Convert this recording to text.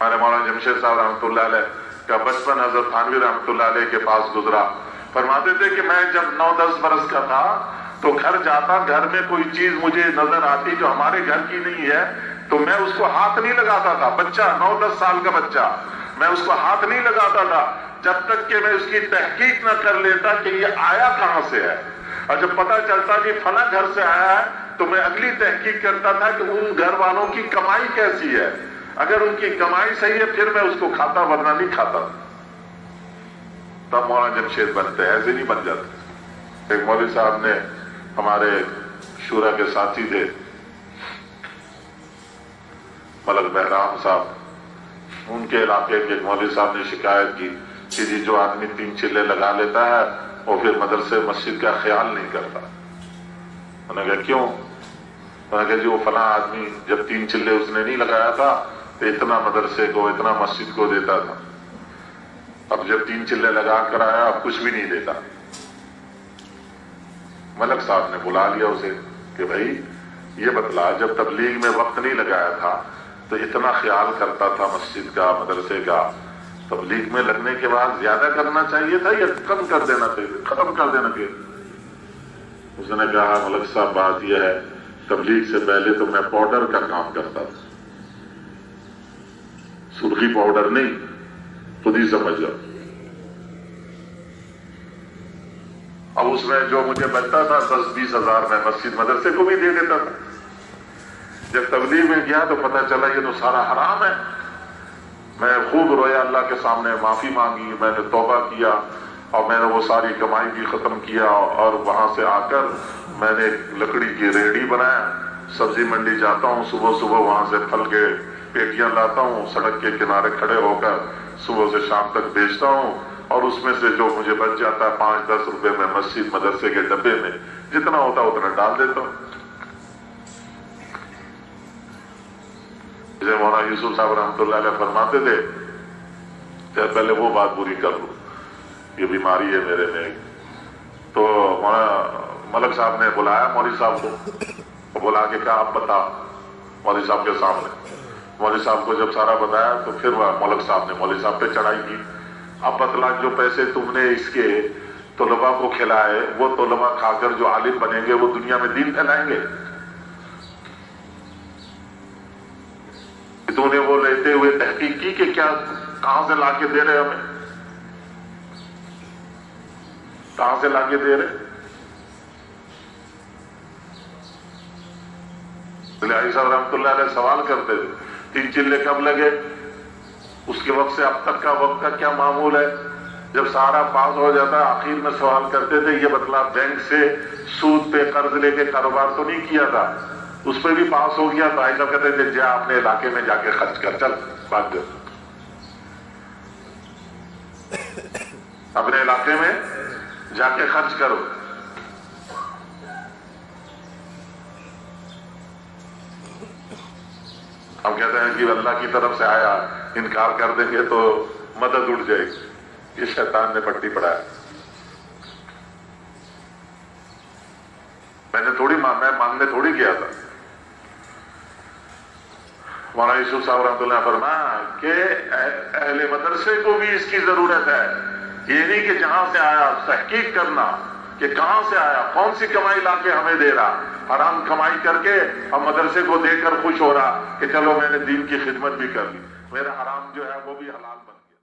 ہمارے مولانا جمشید صاحب رحمۃ اللہ علیہ کا بچپن حضرت تھانوی رحمۃ اللہ علیہ کے پاس گزرا. فرماتے تھے کہ میں جب 9-10 برس کا تھا تو گھر جاتا, گھر میں کوئی چیز مجھے نظر آتی جو ہمارے گھر کی نہیں ہے تو میں اس کو ہاتھ نہیں لگاتا تھا. بچہ 9-10 سال کا بچہ, میں اس کو ہاتھ نہیں لگاتا تھا جب تک کہ میں اس کی تحقیق نہ کر لیتا کہ یہ آیا کہاں سے ہے. اور جب پتہ چلتا کہ فلاں گھر سے آیا ہے تو میں اگلی تحقیق کرتا تھا کہ ان گھر والوں کی کمائی کیسی ہے. اگر ان کی کمائی صحیح ہے پھر میں اس کو کھاتا, ورنہ نہیں کھاتا. تب مولانا جمشید بنتے, ایسے نہیں بن جاتے. ایک مولوی صاحب نے, ہمارے شورا کے ساتھی تھے ملک بہرام صاحب, ان کے علاقے کے ایک مولوی صاحب نے شکایت کی کہ جی جو آدمی 3 چلے لگا لیتا ہے وہ پھر مدرسے مسجد کا خیال نہیں کرتا. انہوں نے کہا کیوں؟ انہوں نے کہا جی وہ فلاں آدمی جب 3 چلے اس نے نہیں لگایا تھا تو اتنا مدرسے کو, اتنا مسجد کو دیتا تھا. اب جب 3 چلے لگا کر آیا اب کچھ بھی نہیں دیتا. ملک صاحب نے بلا لیا اسے کہ بھائی یہ بتلا, جب تبلیغ میں وقت نہیں لگایا تھا تو اتنا خیال کرتا تھا مسجد کا, مدرسے کا, تبلیغ میں لگنے کے بعد زیادہ کرنا چاہیے تھا یا کم کر دینا چاہیے, ختم کر دینا چاہیے. اس نے کہا ملک صاحب بات یہ ہے, تبلیغ سے پہلے تو میں پاؤڈر کا کام کرتا تھا, سرخی پاؤڈر نہیں, خود ہی سمجھ جاؤ. اب اس میں جو مجھے بچتا تھا 10-20 ہزار میں مسجد مدرسے کو بھی دے دیتا تھا. جب تبلیغ میں گیا تو پتہ چلا یہ تو سارا حرام ہے. میں خوب رویا, اللہ کے سامنے معافی مانگی, میں نے توبہ کیا اور میں نے وہ ساری کمائی بھی ختم کیا. اور وہاں سے آ کر میں نے ایک لکڑی کی ریڑھی بنایا, سبزی منڈی جاتا ہوں, صبح صبح وہاں سے پھل کے پیٹیاں لاتا ہوں, سڑک کے کنارے کھڑے ہو کر صبح سے شام تک بیچتا ہوں, اور اس میں سے جو مجھے بچ جاتا ہے 5-10 روپے میں مسجد مدرسے کے ڈبے میں جتنا ہوتا اتنا ڈال دیتا ہوں. جیسے مولانا یوسف صاحب رحمۃ اللہ علیہ فرماتے تھے کہ پہلے وہ بات پوری کر لوں, یہ بیماری ہے میرے میں. تو ملک صاحب نے بلایا مولوی صاحب کو, بلا کے کہا آپ بتا, مولوی صاحب کے سامنے. مولوی صاحب کو جب سارا بتایا تو پھر ملک صاحب نے مولوی صاحب پہ چڑھائی کی. اب بتلا, جو پیسے تم نے اس کے طلباء کو کھلائے وہ طلباء کھا کر جو عالم بنیں گے وہ دنیا میں دین پھیلائیں گے. تو نے وہ لیتے ہوئے تحقیق کی کہ کیا کہاں سے لا کے دے رہے ہمیں, کہاں سے لا کے دے رہے. علی صاحب رحمۃ اللہ علیہ سوال کرتے تھے 3 چلے کب لگے, اس کے وقت سے اب تک کا وقت کا کیا معمول ہے. جب سارا پاس ہو جاتا آخر میں سوال کرتے تھے یہ بتلا بینک سے سود پہ قرض لے کے کاروبار تو نہیں کیا تھا, اس پہ بھی پاس ہو گیا. تو ایسا کہتے تھے جا اپنے علاقے میں جا کے خرچ کر, چل بات کر, اپنے علاقے میں جا کے خرچ کرو. ہم کہتے ہیں کہ اللہ کی طرف سے آیا, انکار کر دیں گے تو مدد اٹھ جائے گی. یہ شیطان نے پٹی پڑھایا. میں مانگنے تھوڑی کیا تھا. مولانا یوسف صاحب رحمۃ اللہ فرمایا کہ اہل مدرسے کو بھی اس کی ضرورت ہے. یہ نہیں کہ جہاں سے آیا تحقیق کرنا کہ کہاں سے آیا, کون سی کمائی لا کے ہمیں دے رہا. حرام کمائی کر کے ہم مدرسے کو دے کر خوش ہو رہا کہ چلو میں نے دین کی خدمت بھی کر لی, میرا حرام جو ہے وہ بھی حلال بن گیا.